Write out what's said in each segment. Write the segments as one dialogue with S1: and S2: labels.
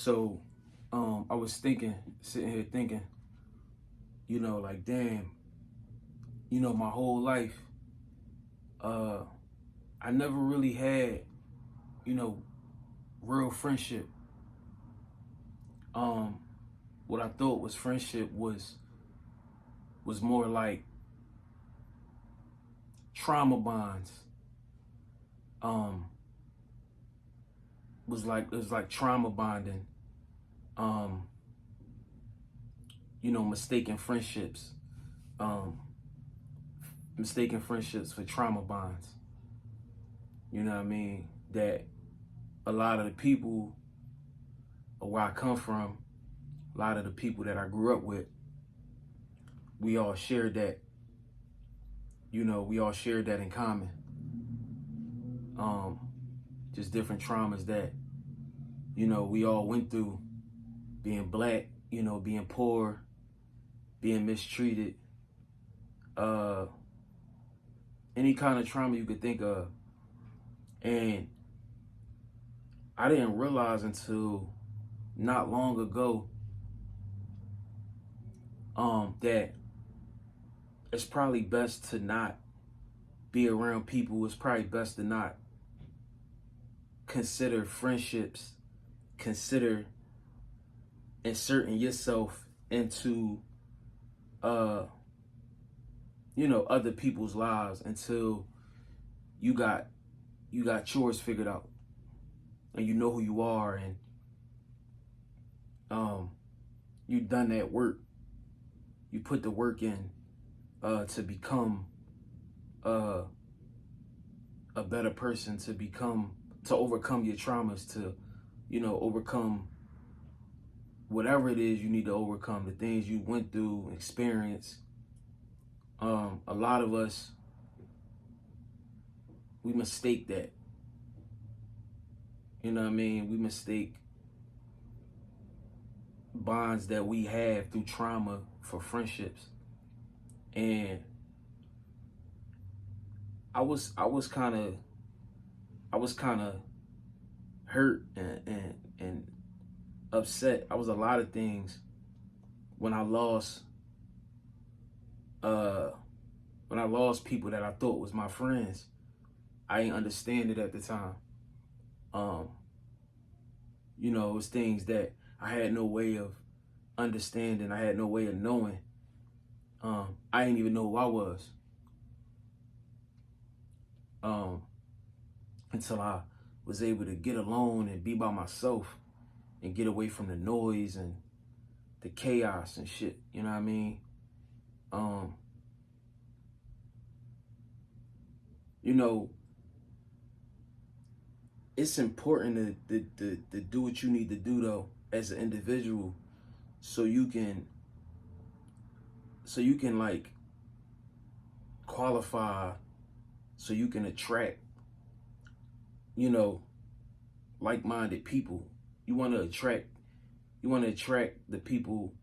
S1: So, I was sitting here thinking, like, damn, my whole life, uh, I never really had, you know, real friendship. Um, what I thought was friendship was more like trauma bonds. Um, it was like trauma bonding. Um, mistaken friendships. Um, mistaken friendships for trauma bonds. You know what I mean? That a lot of the people where I come from, a lot of the people that I grew up with, we all shared that. We all shared that in common. Um, just different traumas that, we all went through, being black, being poor, being mistreated, uh, any kind of trauma you could think of. And I didn't realize until not long ago that it's probably best to not be around people. It's probably best to not consider friendships, consider inserting yourself into other people's lives until you got yours figured out and you know who you are, and you've done that work. You put the work in to become a better person, to overcome your traumas, to overcome whatever it is you need to overcome, the things you went through, experience. A lot of us, we mistake that. You know what I mean? We mistake bonds that we have through trauma for friendships. And I was kind of hurt and upset. I was a lot of things when I lost people that I thought was my friends. I didn't understand it at the time. It was things that I had no way of understanding. I had no way of knowing. I didn't even know who I was. Until I was able to get alone and be by myself and get away from the noise and the chaos and shit. You know what I mean? It's important to do what you need to do though as an individual, so you can like qualify, so you can attract like-minded people. You want to attract the people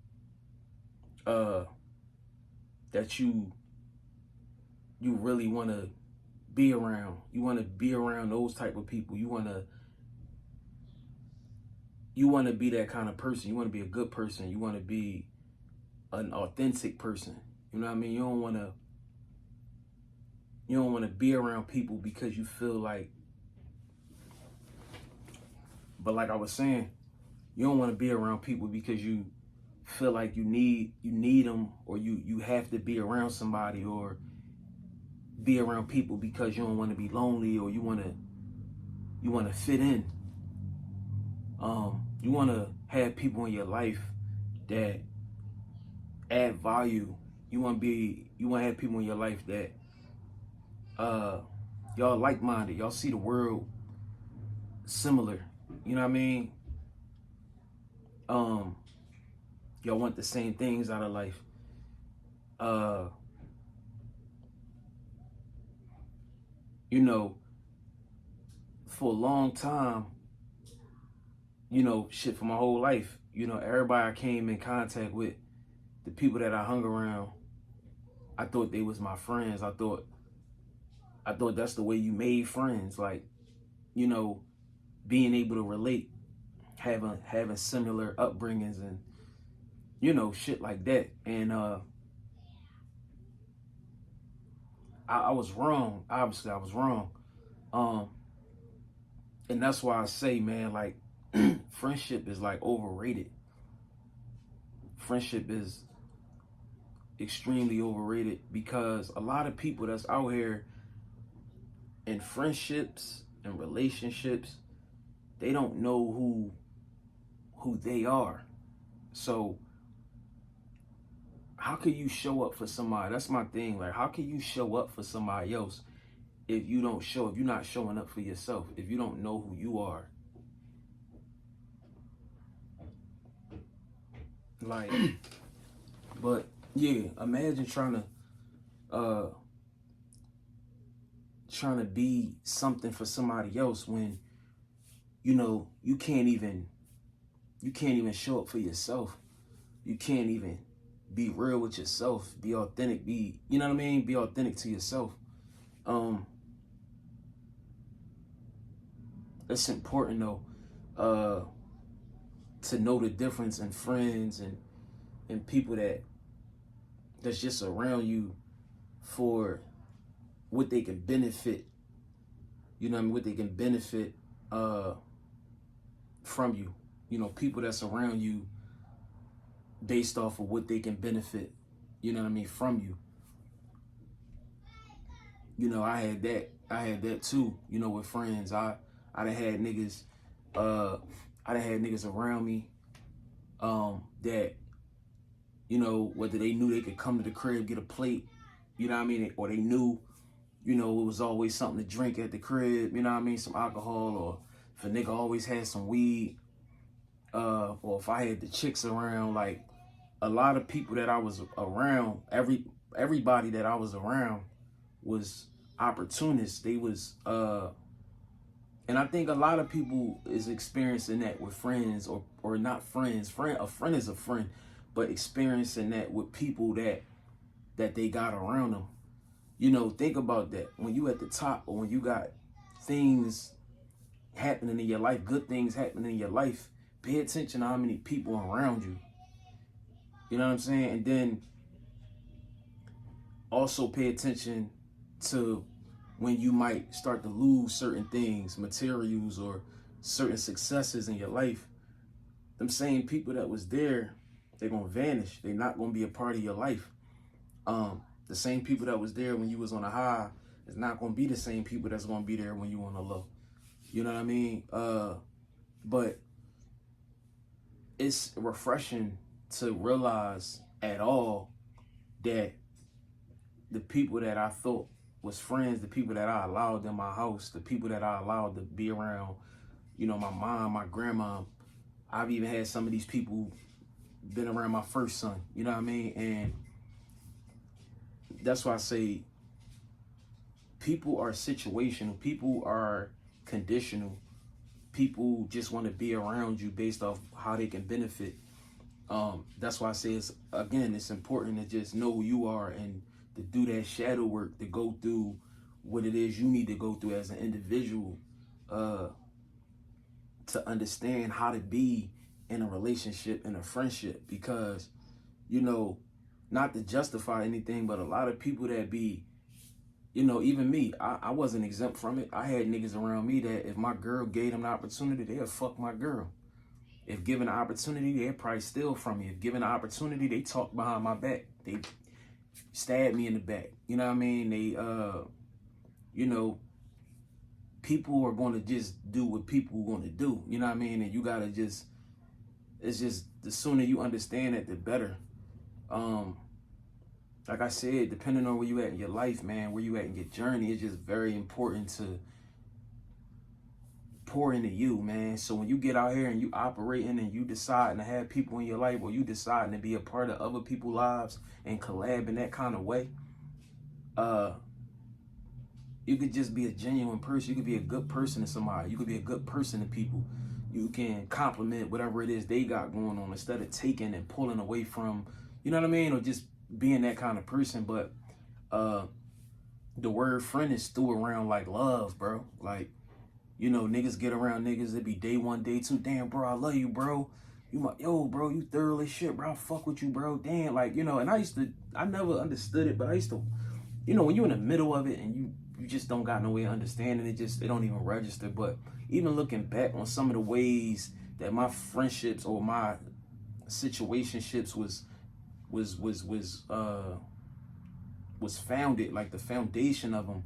S1: that you really want to be around. You want to be around those type of people. You want to be that kind of person. You want to be a good person. You want to be an authentic person. You know what I mean? You don't want to be around people because you feel like, but like I was saying, you don't want to be around people because you feel like you need them, or you have to be around somebody, or be around people because you don't want to be lonely, or you want to fit in. You want to have people in your life that add value. You want to have people in your life that y'all like-minded. Y'all see the world similar. You know what I mean? Y'all want the same things out of life. For a long time, shit, for my whole life, everybody I came in contact with, the people that I hung around, I thought they was my friends. I thought that's the way you made friends, like, being able to relate. having similar upbringings and shit like that. And I was wrong. Obviously, I was wrong. Um, and that's why I say, man, like friendship is like overrated. Friendship is extremely overrated because a lot of people that's out here in friendships and relationships, they don't know who they are. So how can you show up for somebody? That's my thing. Like, how can you show up for somebody else if you're not showing up for yourself, if you don't know who you are? Like, but yeah, imagine trying to be something for somebody else when you can't even show up for yourself. You can't even be real with yourself, be authentic, you know what I mean? Be authentic to yourself. It's important though, to know the difference in friends and people that's just around you for what they can benefit. You know what I mean? What they can benefit from you. People that's around you based off of what they can benefit, you know what I mean, from you. I had that too, with friends. I done had niggas, I done had niggas around me, that, whether they knew they could come to the crib, get a plate, you know what I mean, or they knew, it was always something to drink at the crib, you know what I mean, some alcohol, or if a nigga always had some weed, or if I had the chicks around, like a lot of people that I was around, everybody that I was around was opportunists. They was, and I think a lot of people is experiencing that with friends or not friends. A friend is a friend, but experiencing that with people that they got around them. Think about that. When you at the top or when you got things happening in your life, good things happening in your life, pay attention to how many people around you. You know what I'm saying? And then also pay attention to when you might start to lose certain things, materials or certain successes in your life. Them same people that was there, they're going to vanish. They're not going to be a part of your life. The same people that was there when you was on a high is not going to be the same people that's going to be there when you on a low. You know what I mean? But it's refreshing to realize at all that the people that I thought was friends, the people that I allowed in my house, the people that I allowed to be around, my mom, my grandma. I've even had some of these people been around my first son, you know what I mean? And that's why I say people are situational, people are conditional, people just want to be around you based off how they can benefit. That's why I say it's important to just know who you are and to do that shadow work, to go through what it is you need to go through as an individual, to understand how to be in a relationship and a friendship. Because, not to justify anything, but a lot of people that be, even me, I wasn't exempt from it. I had niggas around me that if my girl gave them the opportunity, they'll fuck my girl. If given the opportunity, they'll probably steal from me. If given the opportunity, they talk behind my back. They stab me in the back. You know what I mean? They, people are going to just do what people are going to do. You know what I mean? And you got to it's just, the sooner you understand it, the better. Like I said, depending on where you at in your life, man, where you at in your journey, it's just very important to pour into you, man. So when you get out here and you operating and you deciding to have people in your life, or you deciding to be a part of other people's lives and collab in that kind of way, you could just be a genuine person. You could be a good person to somebody. You could be a good person to people. You can compliment whatever it is they got going on instead of taking and pulling away from, you know what I mean? Or just being that kind of person. But the word friend is still around like love, bro. Like, You know, niggas get around niggas. It be day one, day two. Damn, bro, I love you, bro. You my, yo, bro, you thoroughly shit, bro. I fuck with you, bro. Damn, like, you know, and I never understood it, but I used to, you know, when you're in the middle of it and you just don't got no way of understanding it, it don't even register. But even looking back on some of the ways that my friendships or my situationships was founded, like the foundation of them,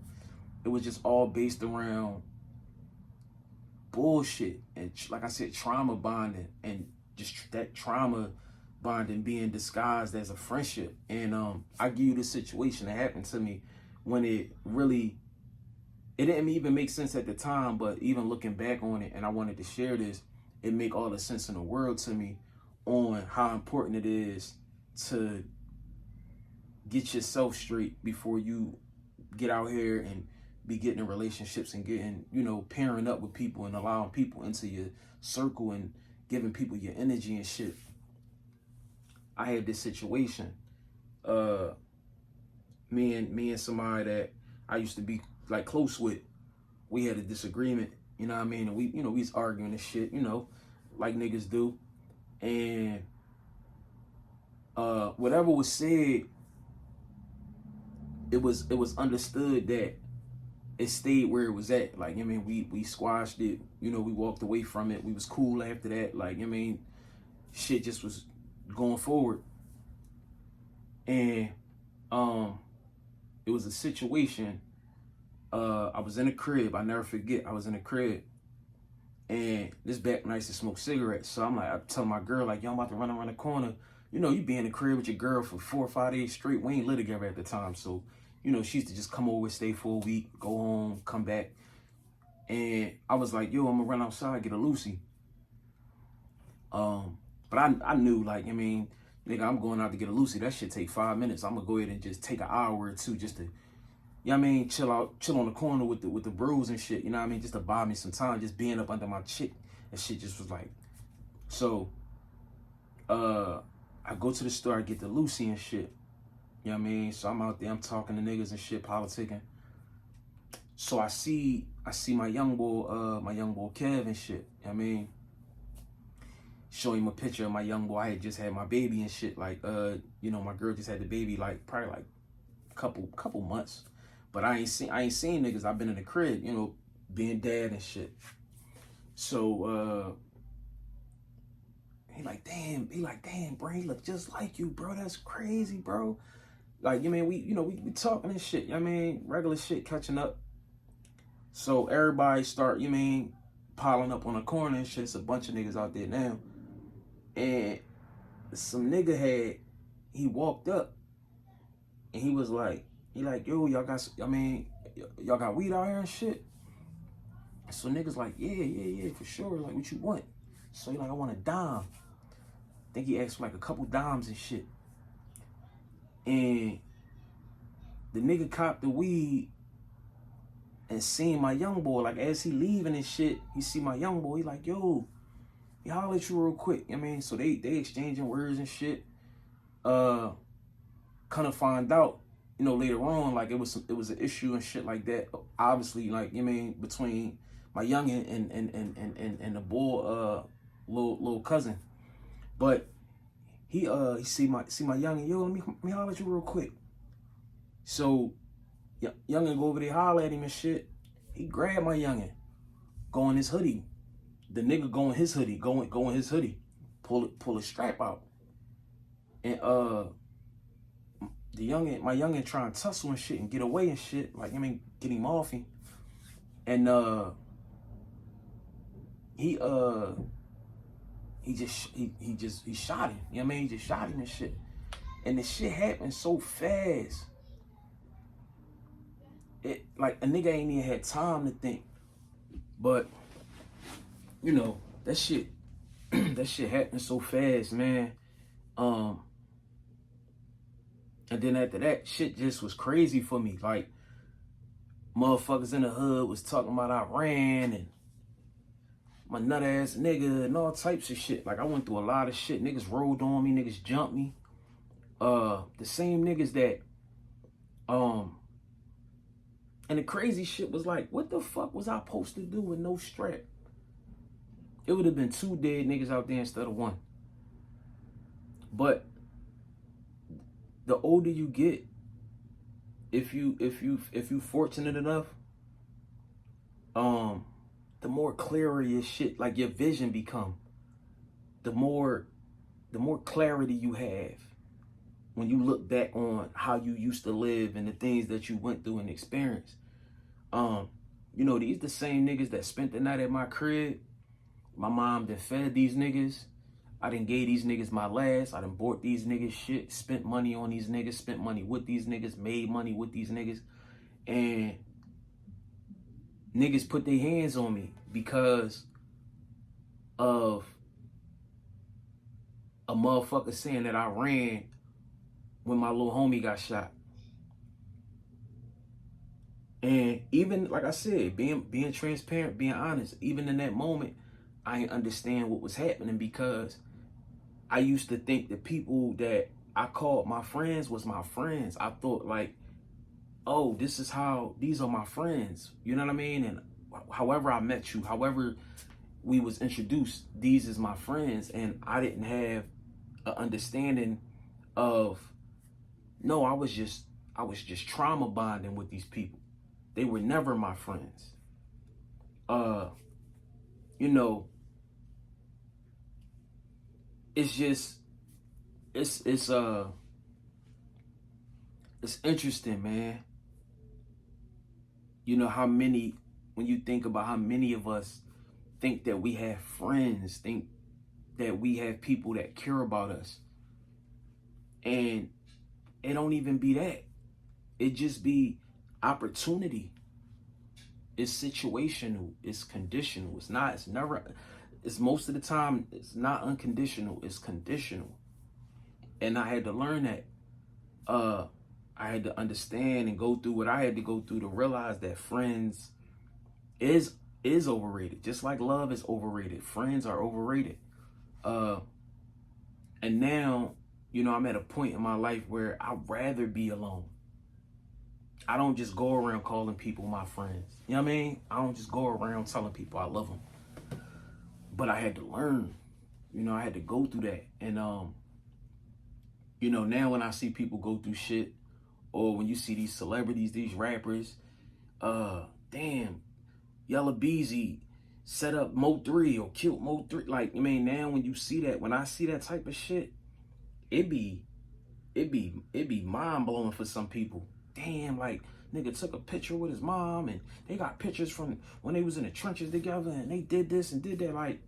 S1: it was just all based around bullshit and, like I said, trauma bonding, and just that trauma bonding being disguised as a friendship. And I give you the situation that happened to me when it didn't even make sense at the time, but even looking back on it, and I wanted to share this, it make all the sense in the world to me on how important it is to get yourself straight before you get out here and be getting in relationships and getting, you know, pairing up with people and allowing people into your circle and giving people your energy and shit. I had this situation. Me and somebody that I used to be like close with, we had a disagreement, you know what I mean? And we was arguing and shit, you know, like niggas do. And whatever was said, it was understood that it stayed where it was at. Like, I mean, we squashed it, you know, we walked away from it. We was cool after that. Like, I mean, shit just was going forward. And it was a situation. I was in a crib. I never forget. I was in a crib, and this back when I used to smoke cigarettes. So I'm like, I tell my girl, like, yo, I'm about to run around the corner. You know, you be in the crib with your girl for 4 or 5 days straight. We ain't lived together at the time, so you know, she used to just come over, stay for a week, go home, come back. And I was like, yo, I'm gonna run outside, get a Lucy. But I knew, like, I mean, nigga, I'm going out to get a Lucy. That shit take 5 minutes. I'm gonna go ahead and just take an hour or two just to, you know what I mean, chill on the corner with the bros and shit, you know what I mean, just to buy me some time, just being up under my chick. That shit just was like, so, I go to the store, I get the Lucy and shit. You know what I mean? So I'm out there, I'm talking to niggas and shit, politicking. So I see my young boy Kev and shit. You know what I mean? Show him a picture of my young boy. I had just had my baby and shit. Like, you know, my girl just had the baby like probably like a couple months. But I ain't seen niggas. I've been in the crib, you know, being dad and shit. So he like, damn, bro, he look just like you, bro. That's crazy, bro. Like, you mean, we talking and shit, you know what I mean, regular shit, catching up. So everybody start, you mean, piling up on the corner and shit. It's a bunch of niggas out there now. And some nigga he walked up and he was like, yo, y'all got weed out here and shit? So niggas like, yeah, for sure. Like, what you want? So he like, I want a dime. I think he asked for like a couple dimes and shit. And the nigga copped the weed and seen my young boy. Like, as he leaving and shit, he see my young boy. He like, yo, he holler at you real quick. I mean, so they exchanging words and shit. Kind of find out, you know, later on, like it was an issue and shit like that. Obviously, like, you mean, between my youngin and the boy, little cousin. But he see my youngin, yo, let me holler at you real quick. So youngin go over there, holler at him and shit. He grabbed my youngin, go in his hoodie. The nigga go in his hoodie, go in his hoodie, pull a strap out. And my youngin trying to tussle and shit and get away and shit. Like, I mean, get him off him. And he shot him. You know what I mean? He just shot him and shit. And the shit happened so fast. It, like, a nigga ain't even had time to think. But, you know, that shit happened so fast, man. And then after that, shit just was crazy for me. Like, motherfuckers in the hood was talking about I ran and my nut ass nigga and all types of shit. Like, I went through a lot of shit. Niggas rolled on me, niggas jumped me. The same niggas that, And the crazy shit was like, what the fuck was I supposed to do with no strap? It would have been 2 dead niggas out there instead of 1. But the older you get, if you fortunate enough, the more clearer your shit, like your vision become. The more clarity you have when you look back on how you used to live and the things that you went through and experienced. You know, these the same niggas that spent the night at my crib. My mom done fed these niggas. I done gave these niggas my last. I done bought these niggas shit, spent money on these niggas, spent money with these niggas, made money with these niggas. And niggas put their hands on me because of a motherfucker saying that I ran when my little homie got shot. And even, like I said, being transparent, being honest, even in that moment, I didn't understand what was happening because I used to think the people that I called my friends was my friends. I thought like, oh, these are my friends. You know what I mean? And however I met you, however we was introduced, these is my friends. And I didn't have an understanding of, no, I was just trauma bonding with these people. They were never my friends. You know, it's just, it's interesting, man. You know how many, when you think about how many of us think that we have friends, think that we have people that care about us. And it don't even be that. It just be opportunity. It's situational. It's conditional. It's most of the time, it's not unconditional. It's conditional. And I had to learn that. I had to understand and go through what I had to go through to realize that friends is overrated. Just like love is overrated. Friends are overrated. And now, you know, I'm at a point in my life where I'd rather be alone. I don't just go around calling people my friends. You know what I mean? I don't just go around telling people I love them. But I had to learn. You know, I had to go through that. And, you know, now when I see people go through shit, or when you see these celebrities, these rappers, damn, Yella Beezy set up Mo3 or killed Mo3. Like, I mean, now when you see that, when I see that type of shit, it be mind blowing for some people. Damn, like, nigga took a picture with his mom and they got pictures from when they was in the trenches together and they did this and did that. Like,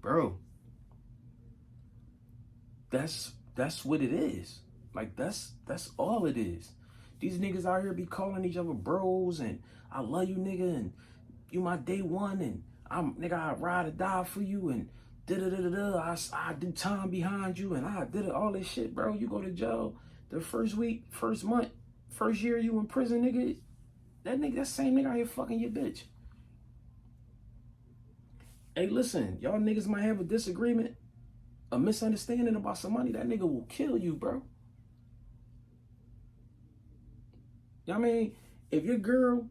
S1: bro, that's what it is. Like, that's all it is. These niggas out here be calling each other bros and I love you, nigga, and you my day one, and I ride or die for you, and I do time behind you, and I did it, all this shit, bro. You go to jail the first week, first month, first year you in prison, nigga. That same nigga out here fucking your bitch. Hey, listen, y'all niggas might have a disagreement, a misunderstanding about some money. That nigga will kill you, bro. I mean, if your girl,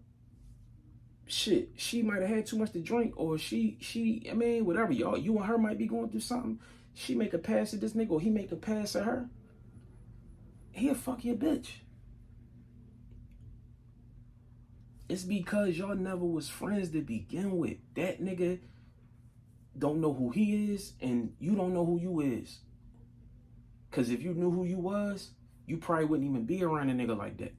S1: shit, she might have had too much to drink, or I mean, whatever, y'all, you and her might be going through something. She make a pass at this nigga, or he make a pass at her. He'll fuck your bitch. It's because y'all never was friends to begin with. That nigga don't know who he is, and you don't know who you is. Because if you knew who you was, you probably wouldn't even be around a nigga like that.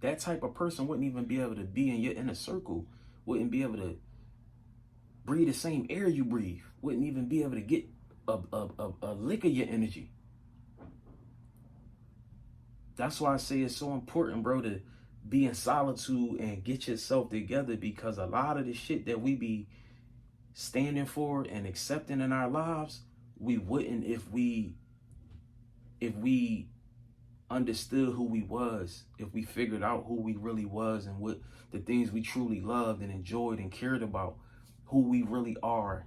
S1: That type of person wouldn't even be able to be in your inner circle, wouldn't be able to breathe the same air you breathe, wouldn't even be able to get a lick of your energy. That's why I say it's so important, bro, to be in solitude and get yourself together, because a lot of the shit that we be standing for and accepting in our lives, we wouldn't if we understood who we was, if we figured out who we really was and what the things we truly loved and enjoyed and cared about, who we really are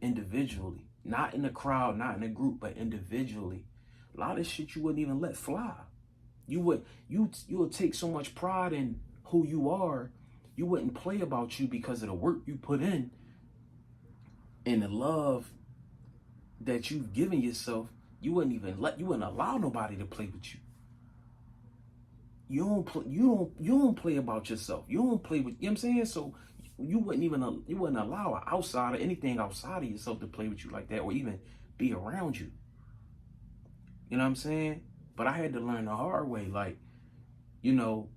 S1: individually, not in a crowd, not in a group, but individually. A lot of shit you wouldn't even let fly. You would take so much pride in who you are, you wouldn't play about you because of the work you put in and the love that you've given yourself. You wouldn't allow nobody to play with you. You don't play about yourself. You don't play with, you know what I'm saying? So you wouldn't allow an outsider, anything outside of yourself to play with you like that or even be around you. You know what I'm saying? But I had to learn the hard way. Like, you know,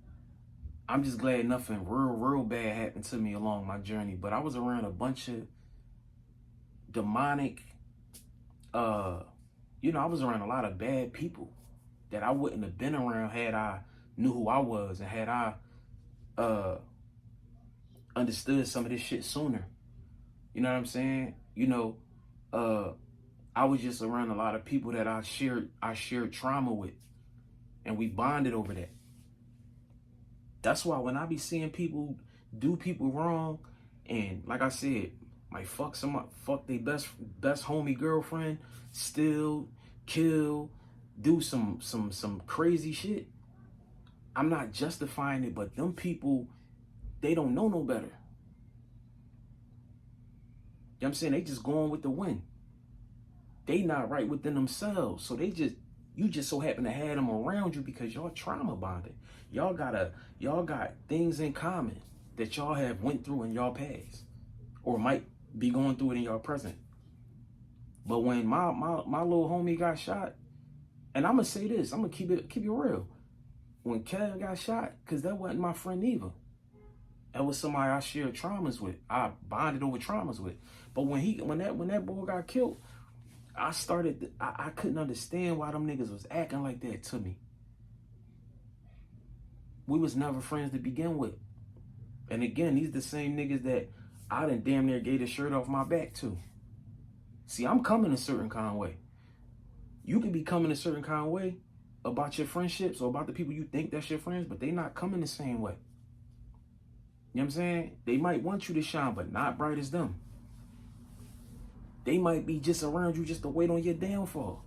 S1: I'm just glad nothing real bad happened to me along my journey. But I was around a bunch of demonic, I was around a lot of bad people that I wouldn't have been around had I knew who I was and had I understood some of this shit sooner. You know what I'm saying? I was just around a lot of people that I shared trauma with, and we bonded over that. That's why when I be seeing people do people wrong, and like I said, might fuck their best homie girlfriend, steal, kill, do some crazy shit. I'm not justifying it, but them people, they don't know no better. You know what I'm saying? They just going with the wind. They not right within themselves. So you just so happen to have them around you because y'all trauma bonded. Y'all got things in common that y'all have went through in y'all past or might be going through it in y'all present. But when my little homie got shot, and I'm gonna say this, I'm gonna keep it real. When Kev got shot, because that wasn't my friend either. That was somebody I shared traumas with. I bonded over traumas with. But when that boy got killed, I couldn't understand why them niggas was acting like that to me. We was never friends to begin with. And again, these the same niggas that I done damn near gave the shirt off my back to. See, I'm coming a certain kind of way. You can be coming a certain kind of way about your friendships or about the people you think that's your friends, but they not coming the same way. You know what I'm saying? They might want you to shine, but not bright as them. They might be just around you just to wait on your downfall.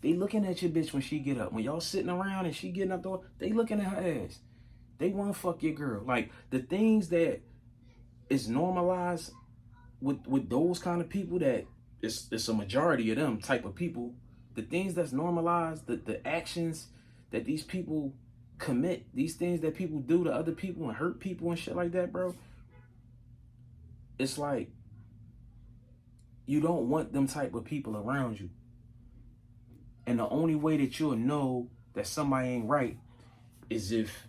S1: They looking at your bitch when she get up. When y'all sitting around and she getting up there, they looking at her ass. They want to fuck your girl. Like, the things that is normalized with those kind of people, that it's a majority of them type of people. The things that's normalized, the actions that these people commit, these things that people do to other people and hurt people and shit like that, bro. It's like, you don't want them type of people around you. And the only way that you'll know that somebody ain't right is if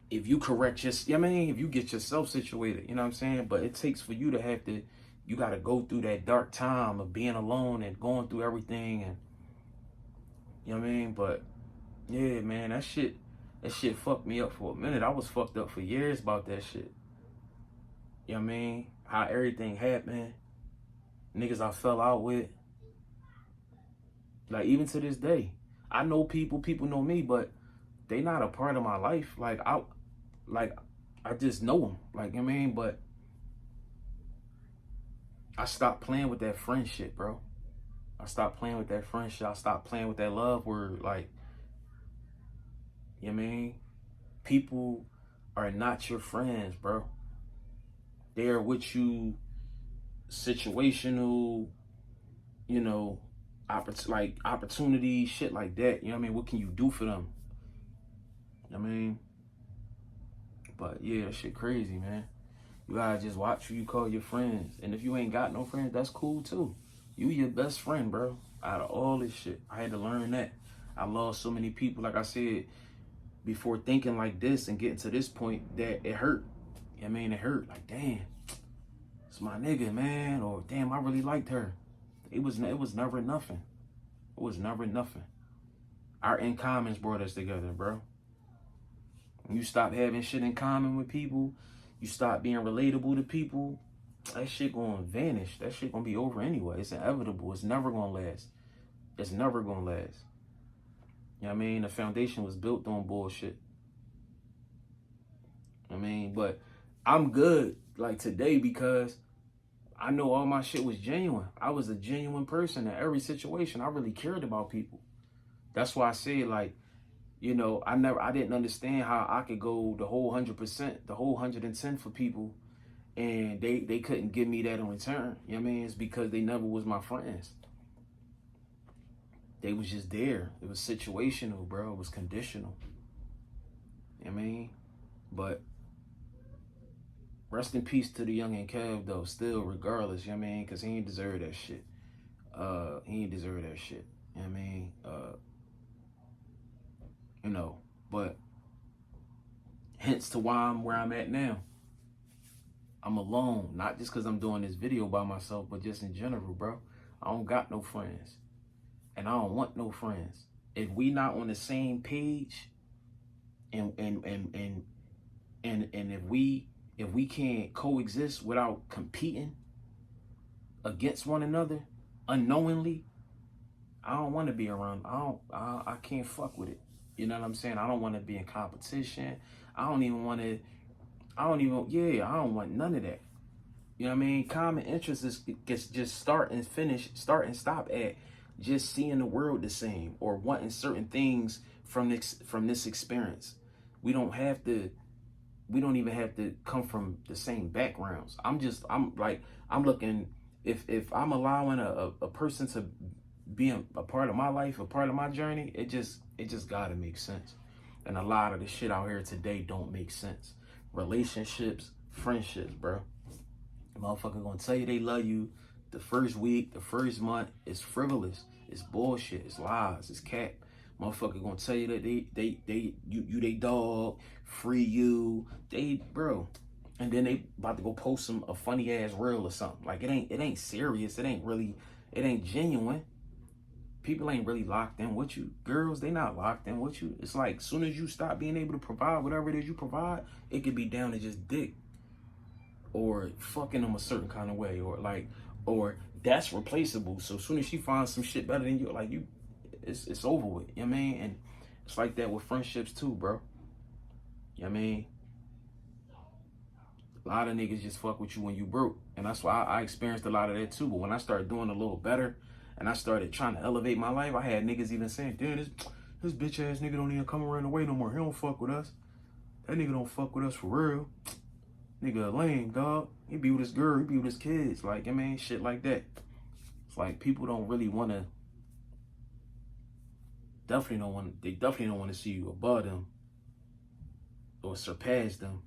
S1: you correct if you get yourself situated, you know what I'm saying? But it takes for you to you got to go through that dark time of being alone and going through everything, and you know what I mean? But yeah, man, that shit fucked me up for a minute. I was fucked up for years about that shit. You know what I mean? How everything happened, niggas I fell out with. Like, even to this day, I know people know me, but they not a part of my life. I just know them. Like, you know what I mean? But I stopped playing with that friendship, bro. I stopped playing with that friendship. I stopped playing with that love word. Like, you know what I mean? People are not your friends, bro. They are with you situational, opportunity, shit like that. You know what I mean? What can you do for them? You know what I mean? But yeah, that shit crazy, man. You gotta just watch who you call your friends. And if you ain't got no friends, that's cool too. You your best friend, bro. Out of all this shit, I had to learn that. I lost so many people, like I said, before thinking like this and getting to this point, that it hurt. You know what I mean? It hurt. Like, damn, it's my nigga, man. Or damn, I really liked her. It was never nothing. It was never nothing. Our in commons brought us together, bro. When you stop having shit in common with people, you stop being relatable to people, that shit gonna vanish. That shit gonna be over anyway. It's inevitable. It's never gonna last. It's never gonna last. You know what I mean? The foundation was built on bullshit. I mean, but I'm good like today because I know all my shit was genuine. I was a genuine person in every situation. I really cared about people. That's why I say, like, You know, I didn't understand how I could go the whole 100%, the whole 110 for people, and they couldn't give me that in return. You know what I mean? It's because they never was my friends. They was just there. It was situational, bro. It was conditional. You know what I mean? But rest in peace to the youngin' Kev, though, still, regardless, you know what I mean? Because he ain't deserve that shit. He ain't deserve that shit. You know what I mean? You know, but hence to why I'm where I'm at now. I'm alone, not just because I'm doing this video by myself, but just in general, bro. I don't got no friends, and I don't want no friends. If we not on the same page, and if we can't coexist without competing against one another unknowingly, I don't want to be around. I can't fuck with it. You know what I'm saying? I don't want to be in competition. I don't want none of that. You know what I mean? Common interest gets just start and stop at just seeing the world the same or wanting certain things from this experience. We don't even have to come from the same backgrounds. I'm looking, if I'm allowing a person to be a part of my life, a part of my journey, it just gotta make sense. And a lot of the shit out here today don't make sense. Relationships, friendships, bro. Motherfucker gonna tell you they love you the first week, the first month. It's frivolous. It's bullshit. It's lies. It's cap. Motherfucker gonna tell you that they dog, free you. Bro. And then they about to go post a funny ass reel or something. Like it ain't serious. It ain't genuine. People ain't really locked in with you. Girls, they not locked in with you. It's like, soon as you stop being able to provide whatever it is you provide, it could be down to just dick. Or fucking them a certain kind of way. Or that's replaceable. So as soon as she finds some shit better than you, it's over with. You know what I mean? And it's like that with friendships too, bro. You know what I mean? A lot of niggas just fuck with you when you broke. And that's why I experienced a lot of that too. But when I started doing a little better, and I started trying to elevate my life, I had niggas even saying, damn, this bitch ass nigga don't even come around the way no more. He don't fuck with us. That nigga don't fuck with us for real. Nigga lame, dog. He be with his girl, he be with his kids. Like, I mean, shit like that. It's like people don't really want to, they definitely don't want to see you above them or surpass them.